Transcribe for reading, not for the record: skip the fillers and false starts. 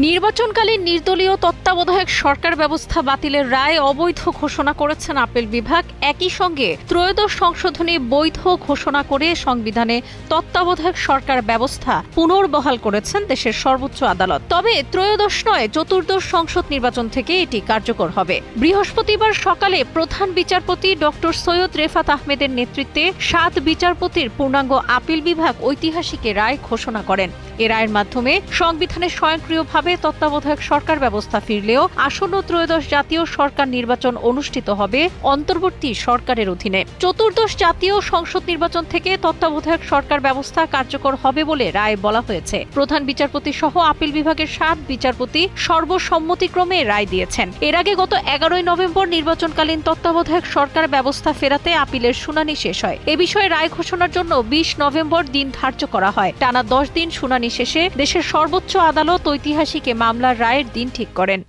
নির্বাচনকালীন নির্দলীয় তত্ত্বাবধায়ক সরকার ব্যবস্থা বাতিলের রায় অবৈধ ঘোষণা করেছেন আপিল বিভাগ। একই সঙ্গে ত্রয়োদশ সংশোধনী বৈধ ঘোষণা করে সংবিধানে তত্ত্বাবধায়ক সরকার ব্যবস্থা পুনর্বহাল করেছেন দেশের সর্বোচ্চ আদালত। তবে ত্রয়োদশ নয়, চতুর্দশ সংসদ নির্বাচন থেকে এটি কার্যকর হবে। বৃহস্পতিবার সকালে প্রধান বিচারপতি ডক্টর সৈয়দ রেফাত আহমেদের নেতৃত্বে 7 বিচারপতির পূর্ণাঙ্গ আপিল বিভাগ ঐতিহাসিক রায় ঘোষণা করেন। এ রায়ের মাধ্যমে সংবিধানে স্বয়ংক্রিয়ভাবে তত্ত্বাবধায়ক সরকার ব্যবস্থা ফিরলেও আসন্ন ত্রয়োদশ জাতীয় সরকার নির্বাচন অনুষ্ঠিত হবে অন্তর্বর্তী সরকারের অধীনে। চতুর্দশ জাতীয় সংসদ নির্বাচন থেকে তত্ত্বাবধায়ক সরকার ব্যবস্থা কার্যকর হবে বলে রায়ে বলা হয়েছে। প্রধান বিচারপতি সহ আপিল বিভাগের 7 বিচারপতি সর্বসম্মতিক্রমে রায় দিয়েছেন। এর আগে গত 11 নভেম্বর নির্বাচনকালীন তত্ত্বাবধায়ক সরকার ব্যবস্থা ফেরাতে আপিলের শুনানি শেষ হয়। এ বিষয়ে রায় ঘোষণার জন্য 20 নভেম্বর দিন ধার্য করা হয়। টানা 10 দিন শুনানি শেষে দেশের সর্বোচ্চ আদালত ঐতিহাসিক মামলার রায়ের দিন ঠিক করেন।